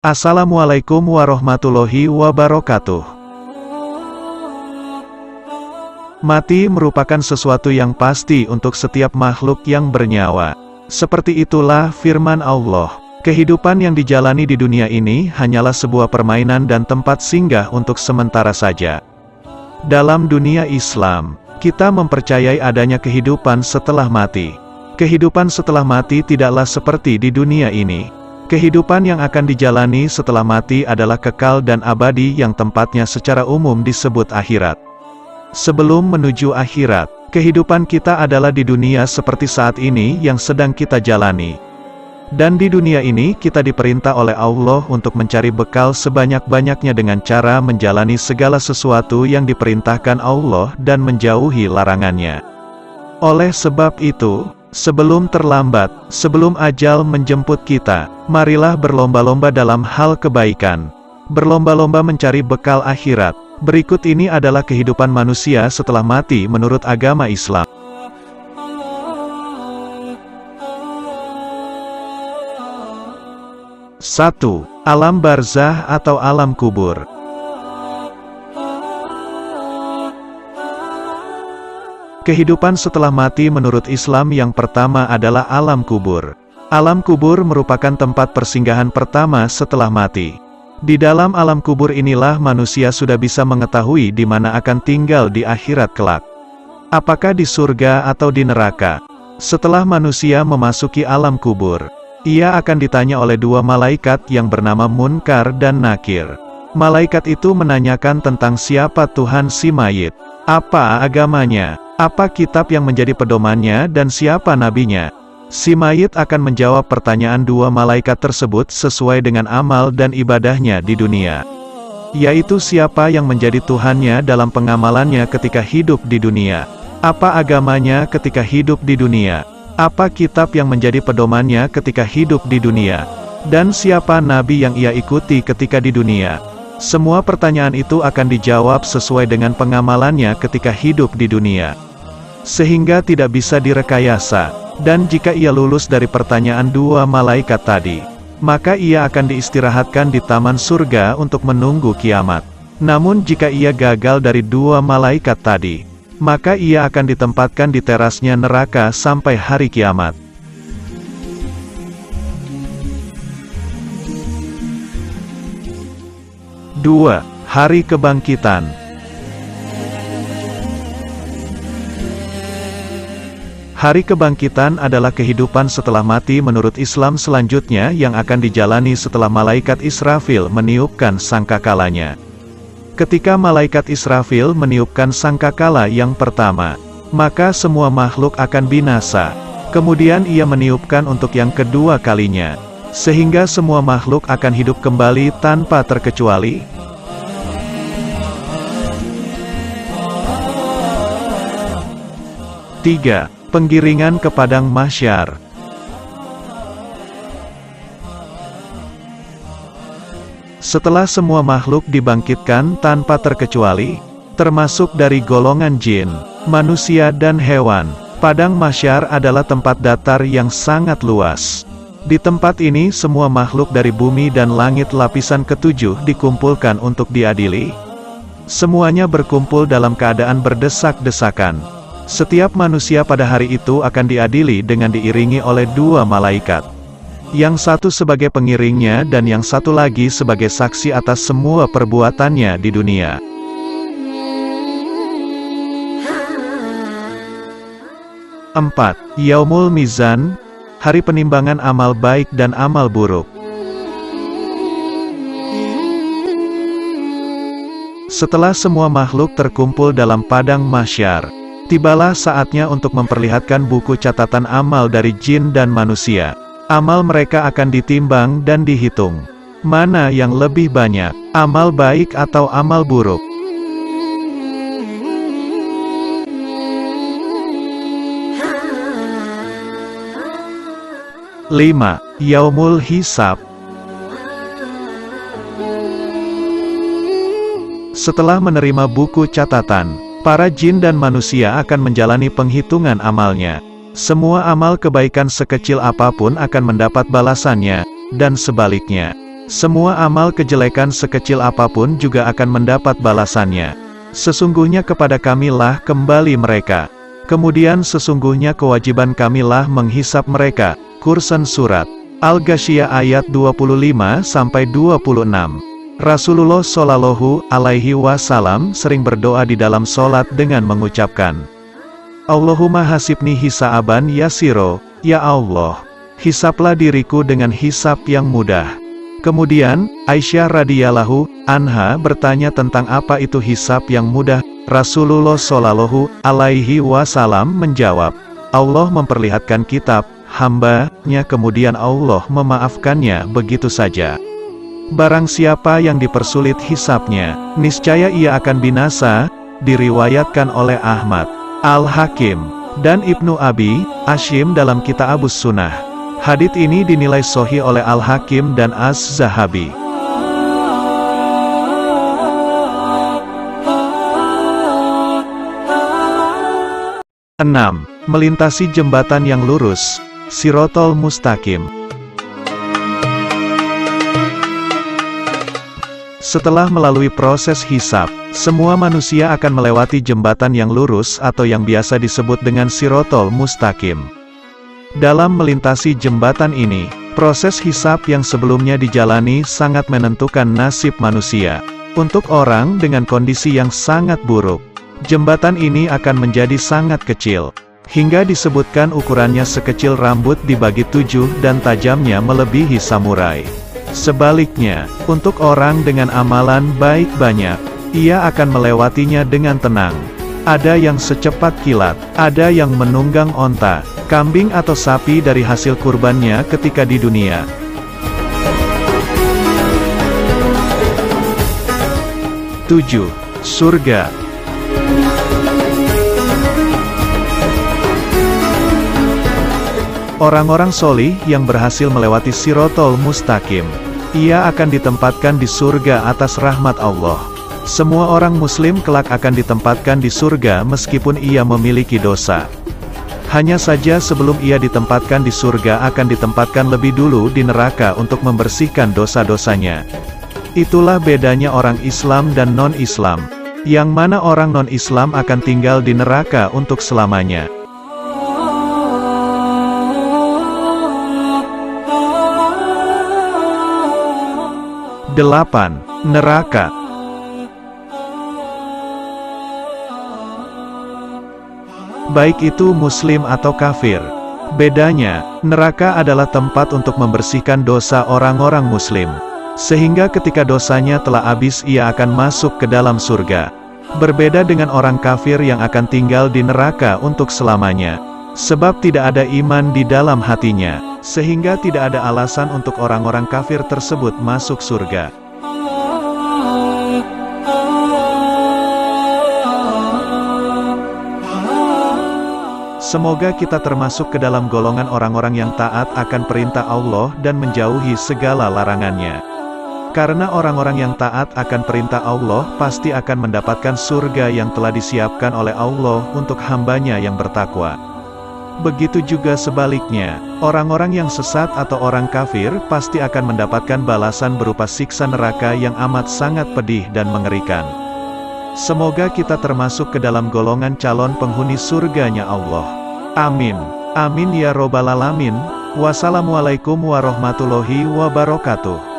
Assalamualaikum warahmatullahi wabarakatuh. Mati merupakan sesuatu yang pasti untuk setiap makhluk yang bernyawa. Seperti itulah firman Allah. Kehidupan yang dijalani di dunia ini hanyalah sebuah permainan dan tempat singgah untuk sementara saja. Dalam dunia Islam, kita mempercayai adanya kehidupan setelah mati. Kehidupan setelah mati tidaklah seperti di dunia ini. Kehidupan yang akan dijalani setelah mati adalah kekal dan abadi yang tempatnya secara umum disebut akhirat. Sebelum menuju akhirat, kehidupan kita adalah di dunia seperti saat ini yang sedang kita jalani. Dan di dunia ini kita diperintah oleh Allah untuk mencari bekal sebanyak-banyaknya dengan cara menjalani segala sesuatu yang diperintahkan Allah dan menjauhi larangannya. Oleh sebab itu, sebelum terlambat, sebelum ajal menjemput kita, marilah berlomba-lomba dalam hal kebaikan. Berlomba-lomba mencari bekal akhirat. Berikut ini adalah kehidupan manusia setelah mati menurut agama Islam. 1. Alam barzah atau alam kubur. Kehidupan setelah mati menurut Islam yang pertama adalah alam kubur. Alam kubur merupakan tempat persinggahan pertama setelah mati. Di dalam alam kubur inilah manusia sudah bisa mengetahui di mana akan tinggal di akhirat kelak. Apakah di surga atau di neraka? Setelah manusia memasuki alam kubur, ia akan ditanya oleh dua malaikat yang bernama Munkar dan Nakir. Malaikat itu menanyakan tentang siapa Tuhan si mayit, apa agamanya, apa kitab yang menjadi pedomannya dan siapa nabinya. Si mayit akan menjawab pertanyaan dua malaikat tersebut sesuai dengan amal dan ibadahnya di dunia. Yaitu siapa yang menjadi Tuhannya dalam pengamalannya ketika hidup di dunia. Apa agamanya ketika hidup di dunia. Apa kitab yang menjadi pedomannya ketika hidup di dunia. Dan siapa nabi yang ia ikuti ketika di dunia. Semua pertanyaan itu akan dijawab sesuai dengan pengamalannya ketika hidup di dunia. Sehingga tidak bisa direkayasa. Dan jika ia lulus dari pertanyaan dua malaikat tadi, maka ia akan diistirahatkan di taman surga untuk menunggu kiamat. Namun jika ia gagal dari dua malaikat tadi, maka ia akan ditempatkan di terasnya neraka sampai hari kiamat. 2. Hari kebangkitan. Hari kebangkitan adalah kehidupan setelah mati menurut Islam selanjutnya yang akan dijalani setelah malaikat Israfil meniupkan sangkakalanya. Ketika malaikat Israfil meniupkan sangkakala yang pertama, maka semua makhluk akan binasa. Kemudian ia meniupkan untuk yang kedua kalinya, sehingga semua makhluk akan hidup kembali tanpa terkecuali. 3. Penggiringan ke padang mahsyar. Setelah semua makhluk dibangkitkan tanpa terkecuali, termasuk dari golongan jin, manusia dan hewan, padang mahsyar adalah tempat datar yang sangat luas. Di tempat ini semua makhluk dari bumi dan langit lapisan ketujuh dikumpulkan untuk diadili. Semuanya berkumpul dalam keadaan berdesak-desakan. Setiap manusia pada hari itu akan diadili dengan diiringi oleh dua malaikat. Yang satu sebagai pengiringnya dan yang satu lagi sebagai saksi atas semua perbuatannya di dunia. 4. Yaumul Mizan, hari penimbangan amal baik dan amal buruk. Setelah semua makhluk terkumpul dalam padang mahsyar, tibalah saatnya untuk memperlihatkan buku catatan amal dari jin dan manusia. Amal mereka akan ditimbang dan dihitung. Mana yang lebih banyak, amal baik atau amal buruk? 5. Yaumul Hisab. Setelah menerima buku catatan, para jin dan manusia akan menjalani penghitungan amalnya. Semua amal kebaikan sekecil apapun akan mendapat balasannya, dan sebaliknya. Semua amal kejelekan sekecil apapun juga akan mendapat balasannya. Sesungguhnya kepada kamilah kembali mereka. Kemudian sesungguhnya kewajiban kamilah menghisap mereka. Quran Surat Al-Ghasyiyah ayat 25-26. Rasulullah Shallallahu Alaihi Wasallam sering berdoa di dalam sholat dengan mengucapkan, Allahumma hasibni hisaaban yasiro, ya Allah, hisaplah diriku dengan hisap yang mudah. Kemudian, Aisyah radhiyallahu anha bertanya tentang apa itu hisap yang mudah. Rasulullah Shallallahu Alaihi Wasallam menjawab, Allah memperlihatkan kitab hamba-Nya kemudian Allah memaafkannya begitu saja. Barang siapa yang dipersulit hisapnya, niscaya ia akan binasa. Diriwayatkan oleh Ahmad, Al-Hakim, dan Ibnu Abi Asyim dalam Kitabus Sunnah. Hadits ini dinilai sahih oleh Al-Hakim dan Az-Zahabi. 6. Melintasi jembatan yang lurus, Shirathol Mustaqim. Setelah melalui proses hisab, semua manusia akan melewati jembatan yang lurus atau yang biasa disebut dengan Shirathol Mustaqim. Dalam melintasi jembatan ini, proses hisab yang sebelumnya dijalani sangat menentukan nasib manusia. Untuk orang dengan kondisi yang sangat buruk, jembatan ini akan menjadi sangat kecil, hingga disebutkan ukurannya sekecil rambut dibagi 7 dan tajamnya melebihi samurai. Sebaliknya, untuk orang dengan amalan baik banyak, ia akan melewatinya dengan tenang. Ada yang secepat kilat, ada yang menunggang onta, kambing atau sapi dari hasil kurbannya ketika di dunia. Tujuh, surga. Orang-orang solih yang berhasil melewati Shirathol Mustaqim, ia akan ditempatkan di surga atas rahmat Allah. Semua orang muslim kelak akan ditempatkan di surga meskipun ia memiliki dosa. Hanya saja sebelum ia ditempatkan di surga akan ditempatkan lebih dulu di neraka untuk membersihkan dosa-dosanya. Itulah bedanya orang Islam dan non-Islam, yang mana orang non-Islam akan tinggal di neraka untuk selamanya. 8. Neraka. Baik itu muslim atau kafir. Bedanya, neraka adalah tempat untuk membersihkan dosa orang-orang muslim. Sehingga ketika dosanya telah habis ia akan masuk ke dalam surga. Berbeda dengan orang kafir yang akan tinggal di neraka untuk selamanya. Sebab tidak ada iman di dalam hatinya, sehingga tidak ada alasan untuk orang-orang kafir tersebut masuk surga. Semoga kita termasuk ke dalam golongan orang-orang yang taat akan perintah Allah dan menjauhi segala larangannya. Karena orang-orang yang taat akan perintah Allah pasti akan mendapatkan surga yang telah disiapkan oleh Allah untuk hambanya yang bertakwa. Begitu juga sebaliknya, orang-orang yang sesat atau orang kafir pasti akan mendapatkan balasan berupa siksa neraka yang amat sangat pedih dan mengerikan. Semoga kita termasuk ke dalam golongan calon penghuni surganya Allah. Amin. Amin ya robbal alamin. Wassalamualaikum warahmatullahi wabarakatuh.